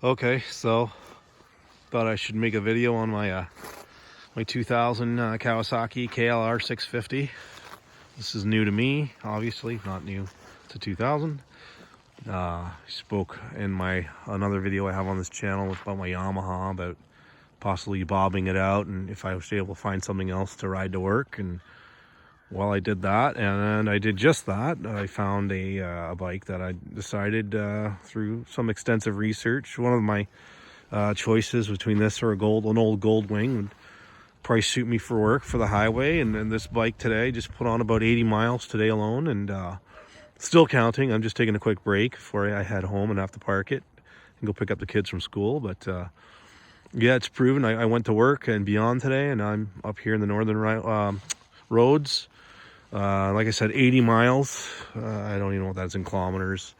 Okay, so thought I should make a video on my my 2000 Kawasaki KLR 650. This is new to me, obviously not new to 2000. I spoke in my another video I have on this channel about my Yamaha, about possibly bobbing it out and if I was able to find something else to ride to work. And well, I did that, and I did just that. I found a bike that I decided through some extensive research. One of my choices between this or an old Gold Wing would probably suit me for work for the highway. And then this bike today just put on about 80 miles today alone, and still counting. I'm just taking a quick break before I head home and have to park it and go pick up the kids from school. But yeah, it's proven. I went to work and beyond today, and I'm up here in the northern roads. Like I said, 80 miles. I don't even know what that's in kilometers.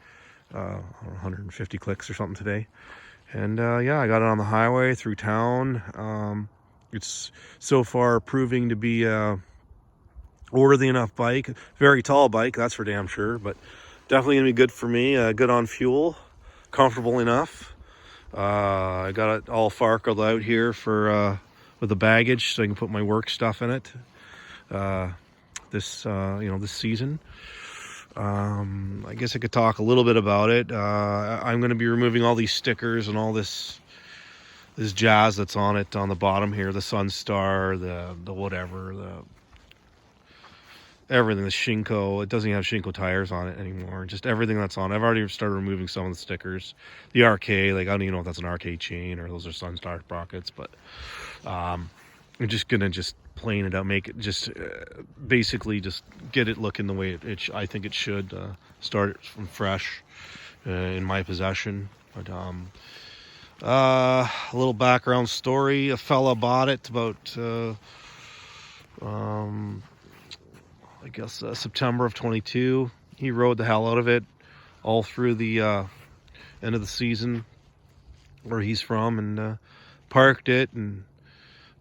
150 clicks or something today. And yeah, I got it on the highway through town. It's so far proving to be a worthy enough bike. Very tall bike, that's for damn sure. But definitely gonna be good for me. Good on fuel, comfortable enough. I got it all farkled out here for with the baggage, so I can put my work stuff in it. This this season. I guess I could talk a little bit about it. I'm going to be removing all these stickers and all this jazz that's on it on the bottom here, the Sunstar, the whatever, everything, the Shinko. It doesn't even have Shinko tires on it anymore. Just everything that's on. I've already started removing some of the stickers. The RK, like I don't even know if that's an RK chain or those are Sunstar sprockets, but I'm just gonna plane it out, make it just basically just get it looking the way I think it should. Start it from fresh in my possession. But a little background story. A fella bought it about I guess September of 22. He rode the hell out of it all through the end of the season where he's from, and parked it, and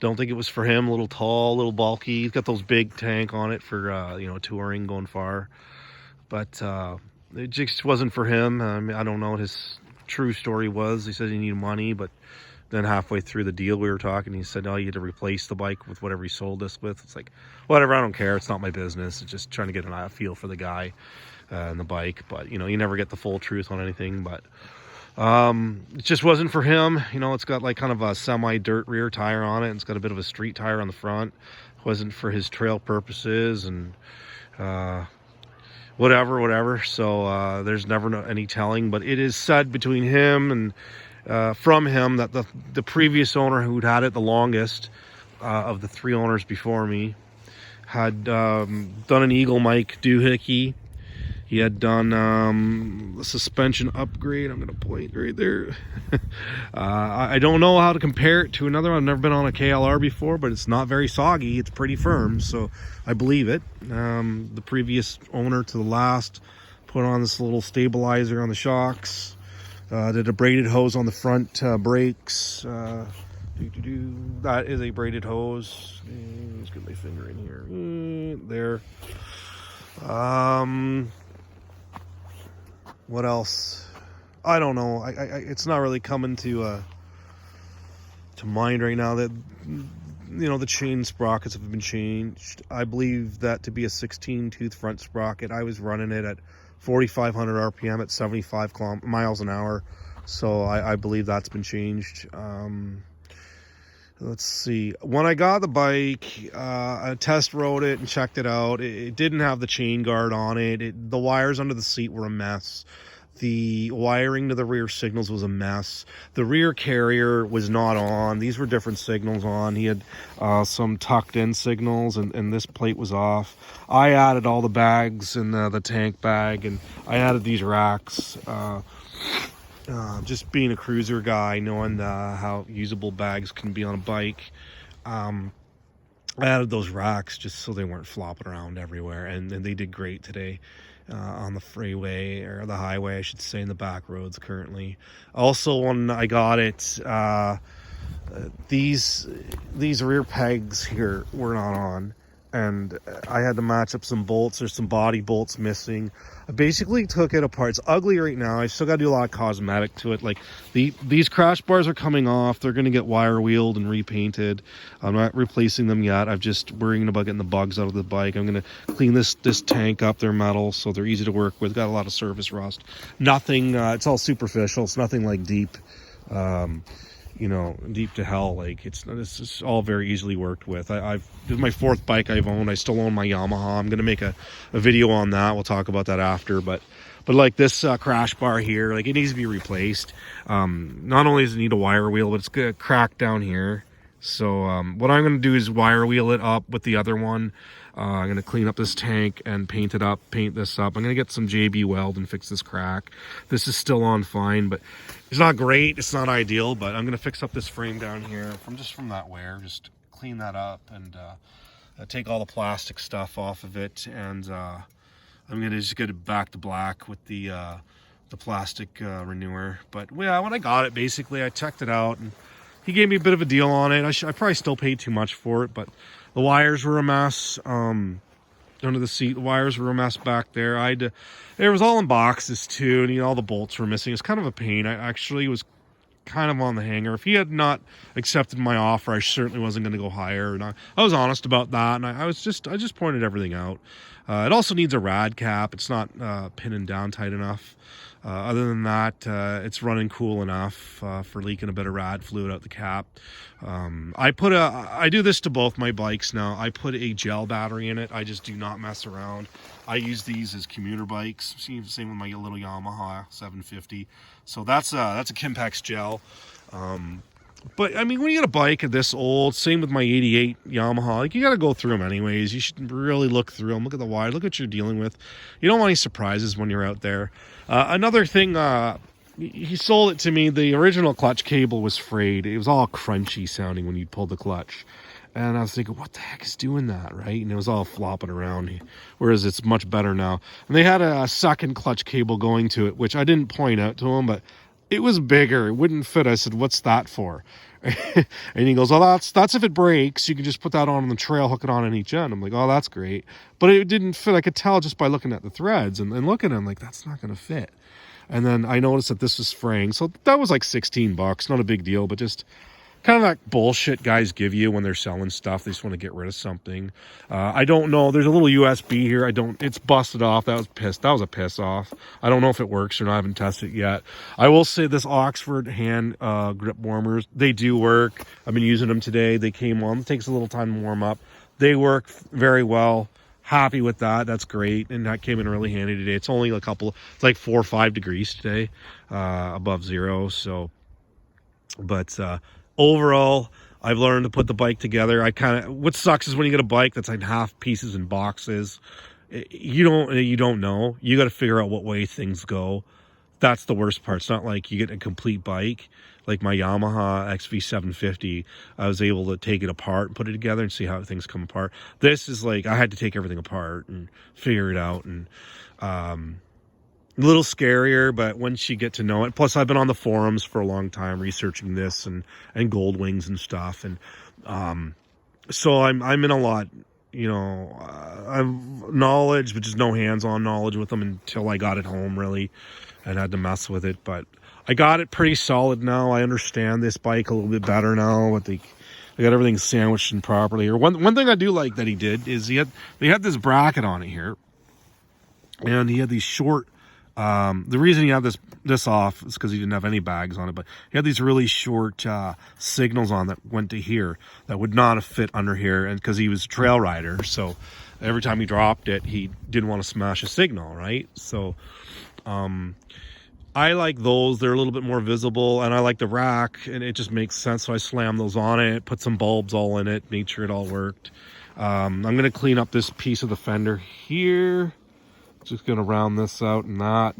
don't think it was for him. A little tall, a little bulky. He's got those big tank on it for touring, going far. But it just wasn't for him. I don't know what his true story was. He said he needed money, but then halfway through the deal we were talking, he said, "Oh, you had to replace the bike with whatever he sold us with." It's like, whatever. I don't care. It's not my business. It's just trying to get a feel for the guy and the bike. But you never get the full truth on anything. But it just wasn't for him. It's got like kind of a semi-dirt rear tire on it. It's got a bit of a street tire on the front. It wasn't for his trail purposes, and whatever. So there's never any telling. But it is said between him and from him that the previous owner who'd had it the longest of the three owners before me had done an Eagle Mike doohickey. He had done a suspension upgrade. I'm going to point right there. I don't know how to compare it to another one. I've never been on a KLR before, but it's not very soggy. It's pretty firm, so I believe it. The previous owner to the last put on this little stabilizer on the shocks. Did a braided hose on the front brakes. That is a braided hose. Let's get my finger in here. There. What else? I don't know. It's not really coming to mind right now that the chain sprockets have been changed. I believe that to be a 16 tooth front sprocket. I was running it at 4,500 RPM at 75 miles an hour, so I believe that's been changed. Let's see. When I got the bike, I test rode it and checked it out. It didn't have the chain guard on it. The wires under the seat were a mess. The wiring to the rear signals was a mess. The rear carrier was not on. These were different signals on. He had some tucked in signals, and this plate was off. I added all the bags in the tank bag, and I added these racks. Just being a cruiser guy, knowing how usable bags can be on a bike, I added those racks just so they weren't flopping around everywhere, and they did great today on the freeway, or the highway I should say, in the back roads currently. Also, when I got it, these rear pegs here were not on, and I had to match up some bolts. There's some body bolts missing. I basically took it apart. It's ugly right now. I still got to do a lot of cosmetic to it. Like these crash bars are coming off. They're going to get wire wheeled and repainted. I'm not replacing them yet. I'm just worrying about getting the bugs out of the bike. I'm going to clean this tank up. They're metal, so they're easy to work with. Got a lot of surface rust. Nothing, it's all superficial. It's nothing like deep, you know, deep to hell. Like it's just all very easily worked with. This is my 4th bike I've owned. I still own my Yamaha. I'm gonna make a video on that. We'll talk about that after. But like this crash bar here, like it needs to be replaced. Not only does it need a wire wheel, but it's gonna crack down here. So what I'm gonna do is wire wheel it up with the other one. I'm going to clean up this tank and paint it up, paint this up. I'm going to get some JB weld and fix this crack. This is still on fine, but it's not great. It's not ideal, but I'm going to fix up this frame down here from that wear. Just clean that up and take all the plastic stuff off of it. And I'm going to just get it back to black with the plastic renewer. But yeah, when I got it, basically I checked it out and he gave me a bit of a deal on it. I probably still paid too much for it, but the wires were a mess under the seat. The wires were a mess back there. It was all in boxes too, and you know, all the bolts were missing. It's kind of a pain. I actually was kind of on the hanger. If he had not accepted my offer, I certainly wasn't going to go higher. And I was honest about that, and I just pointed everything out. It also needs a rad cap. It's not pinning down tight enough. Other than that, it's running cool enough for leaking a bit of rad fluid out the cap. I do this to both my bikes now. I put a gel battery in it. I just do not mess around. I use these as commuter bikes. Same with my little Yamaha 750. So that's a Kimpex gel. But I mean, when you get a bike this old, same with my 88 Yamaha, like you got to go through them anyways. You should really look through them. Look at the wire. Look what you're dealing with. You don't want any surprises when you're out there. Another thing, he sold it to me. The original clutch cable was frayed. It was all crunchy sounding when you pulled the clutch. And I was thinking, what the heck is doing that, right? And it was all flopping around, whereas it's much better now. And they had a second clutch cable going to it, which I didn't point out to him, but it was bigger. It wouldn't fit. I said, what's that for? And he goes, oh, that's if it breaks. You can just put that on the trail, hook it on each end. I'm like, oh, that's great. But it didn't fit. I could tell just by looking at the threads and looking at them, like, that's not going to fit. And then I noticed that this was fraying. So that was like $16. Not a big deal, but just kind of that bullshit guys give you when they're selling stuff. They just want to get rid of something. I don't know. There's a little USB here. It's busted off. That was a piss off. I don't know if it works or not. I haven't tested it yet. I will say this Oxford hand grip warmers, they do work. I've been using them today. They came on. It takes a little time to warm up. They work very well. Happy with that. That's great. And that came in really handy today. It's only it's like 4 or 5 degrees today, above zero. So, but, overall, I've learned to put the bike together. What sucks is when you get a bike that's like half pieces and boxes, you don't know. You got to figure out what way things go. That's the worst part. It's not like you get a complete bike. Like my Yamaha XV750, I was able to take it apart and put it together and see how things come apart. This is like, I had to take everything apart and figure it out. And, a little scarier, but once you get to know it, plus I've been on the forums for a long time researching this and gold wings and stuff, and so I'm in a lot, you know, I've knowledge, but just no hands-on knowledge with them until I got it home really and had to mess with it. But I got it pretty solid now. I understand this bike a little bit better now. But I got everything sandwiched in properly. Or one thing I do like that he did is they had this bracket on it here, and he had these short. The reason he had this off is because he didn't have any bags on it, but he had these really short signals on that went to here that would not have fit under here, and because he was a trail rider, so every time he dropped it, he didn't want to smash a signal, right? So I like those. They're a little bit more visible, and I like the rack, and it just makes sense. So I slammed those on it, put some bulbs all in it, made sure it all worked. I'm going to clean up this piece of the fender here. Just going to round this out and that,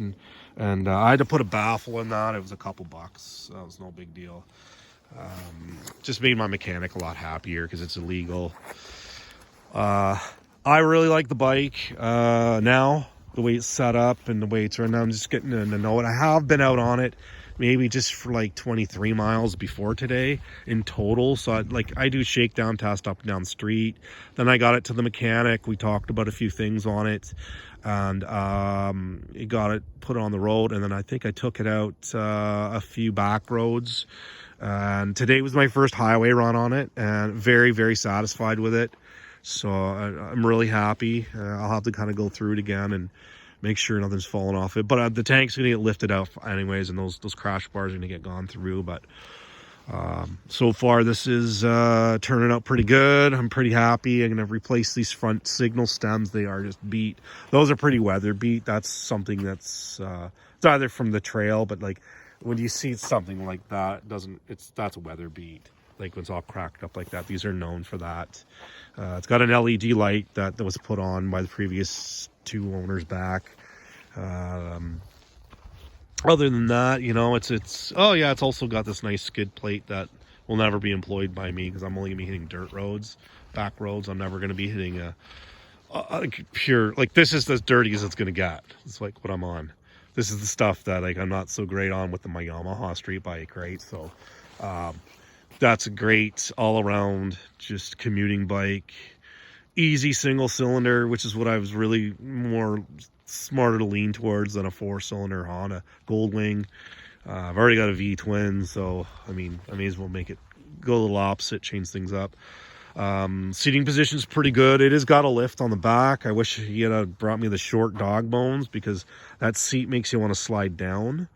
and I had to put a baffle in that. It was a couple bucks, so that was no big deal. Just made my mechanic a lot happier because it's illegal. I really like the bike now, the way it's set up and the way it's run. I'm just getting to know it. I have been out on it maybe just for like 23 miles before today in total. So I do shakedown test up and down the street. Then I got it to the mechanic. We talked about a few things on it, and he got it put on the road. And then I think I took it out a few back roads. And today was my first highway run on it, and very, very satisfied with it. So I'm really happy. I'll have to kind of go through it again and make sure nothing's falling off it. But the tank's gonna get lifted out anyways, and those crash bars are gonna get gone through. But so far this is turning out pretty good. I'm pretty happy. I'm gonna replace these front signal stems. They are just beat. Those are pretty weather beat. That's something that's it's either from the trail, but like when you see something like that, that's a weather beat. Like when it's all cracked up like that, these are known for that. It's got an LED light that was put on by the previous 2 owners back. Other than that, you know, it's also got this nice skid plate that will never be employed by me, because I'm only gonna be hitting dirt roads, back roads. I'm never gonna be hitting a pure, like, this is as dirty as it's gonna get. It's like what I'm on. This is the stuff that like I'm not so great on with my Yamaha street bike, right? So that's a great all around just commuting bike. Easy single cylinder, which is what I was really smarter to lean towards than a 4-cylinder Honda Goldwing. I've already got a V twin, so I mean, I may as well make it go a little opposite, change things up. Seating position's pretty good. It has got a lift on the back. I wish he had brought me the short dog bones, because that seat makes you want to slide down.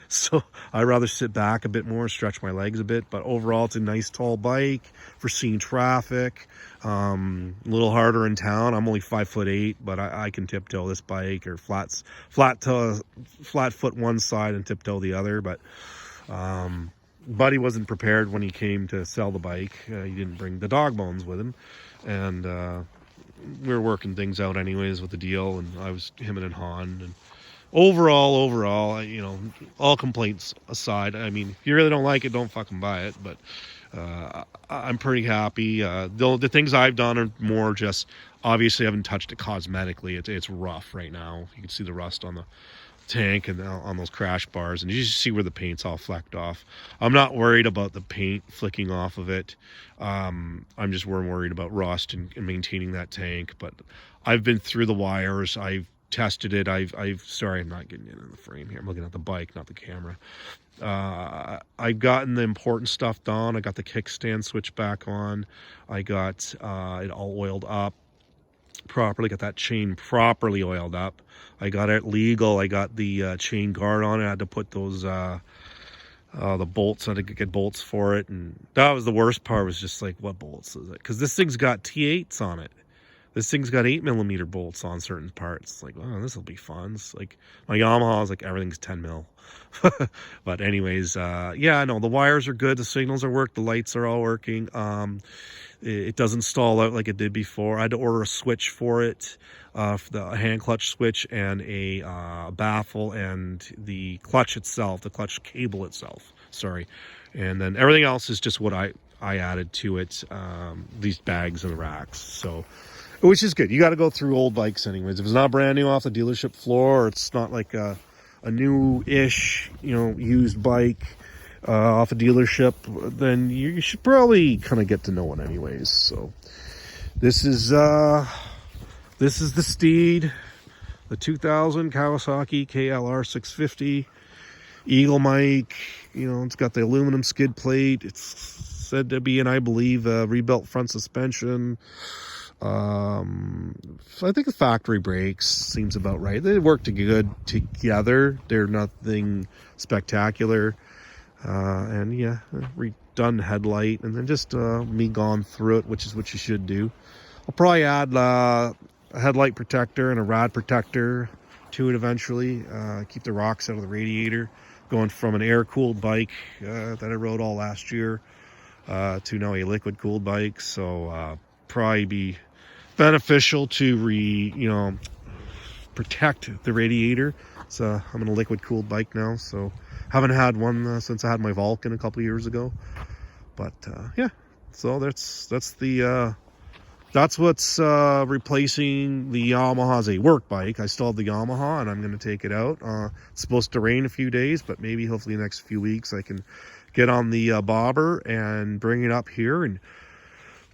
So I'd rather sit back a bit more, stretch my legs a bit. But overall, it's a nice tall bike for seeing traffic. A little harder in town. I'm only 5'8", but I can tiptoe this bike, or flat foot one side and tiptoe the other. But Buddy wasn't prepared when he came to sell the bike. He didn't bring the dog bones with him, and we were working things out anyways with the deal. And I was him and Han. And overall, you know, all complaints aside, I mean, if you really don't like it, don't fucking buy it. But I'm pretty happy. The things I've done are more just, obviously I haven't touched it cosmetically. It's rough right now. You can see the rust on the tank and on those crash bars, and you just see where the paint's all flecked off. I'm not worried about the paint flicking off of it. I'm just worried about rust and maintaining that tank. But I've been through the wires. I've tested it. Sorry, I'm not getting into the frame here. I'm looking at the bike, not the camera. I've gotten the important stuff done. I got the kickstand switch back on. I got it all oiled up properly, got that chain properly oiled up. I got it legal. I got the chain guard on it. I had to put those the bolts. I had to get bolts for it, and that was the worst part. Was just like, what bolts is it? Because this thing's got T8s on it. This thing's got 8mm bolts on certain parts. It's like, oh, this will be fun. It's like my Yamaha is like everything's 10 mil. But anyways, yeah, no, the wires are good. The signals are working. The lights are all working. It doesn't stall out like it did before. I had to order a switch for it, for the hand clutch switch, and a baffle, and the clutch itself, the clutch cable itself. Sorry, and then everything else is just what I added to it. These bags and the racks. So, which is good. You got to go through old bikes anyways. If it's not brand new off the dealership floor, or it's not like a new-ish, you know, used bike off a dealership, then you should probably kind of get to know it anyways. So this is the Steed, the 2000 Kawasaki KLR 650 Eagle mic. You know, it's got the aluminum skid plate. It's said to be, and I believe, rebuilt front suspension. I think the factory brakes seems about right. They work good together. They're nothing spectacular. And yeah, redone headlight, and then just me gone through it, which is what you should do. I'll probably add a headlight protector and a rad protector to it eventually. Keep the rocks out of the radiator. Going from an air-cooled bike that I rode all last year to now a liquid-cooled bike. So probably be beneficial to protect the radiator. So I'm in a liquid-cooled bike now, so haven't had one since I had my Vulcan a couple years ago. But yeah, so that's the that's what's replacing the Yamaha's a work bike. I still have the Yamaha, and I'm going to take it out. It's supposed to rain a few days, but maybe hopefully the next few weeks I can get on the bobber and bring it up here and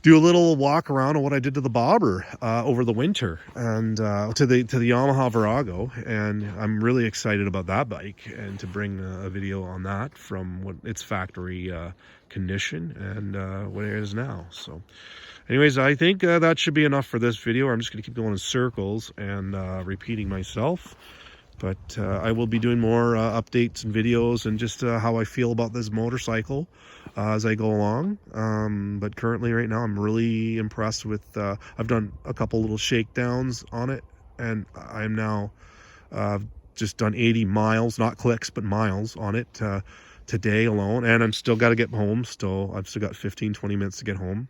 do a little walk around of what I did to the bobber over the winter, and to the Yamaha Virago. And I'm really excited about that bike, and to bring a video on that from what its factory condition and what it is now. So anyways, I think that should be enough for this video. I'm just going to keep going in circles and repeating myself. But I will be doing more updates and videos and just how I feel about this motorcycle as I go along. But currently right now I'm really impressed with, I've done a couple little shakedowns on it, and I'm now just done 80 miles, not clicks, but miles on it today alone. And I'm still got to get home. I've still got 15-20 minutes to get home.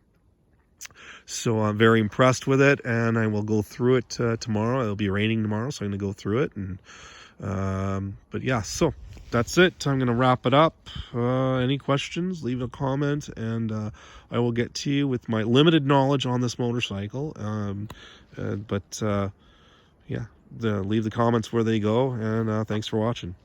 So I'm very impressed with it, and I will go through it tomorrow. It'll be raining tomorrow, so I'm going to go through it. And but yeah, so that's it. I'm going to wrap it up. Any questions, leave a comment, and I will get to you with my limited knowledge on this motorcycle. Yeah, leave the comments where they go, and thanks for watching.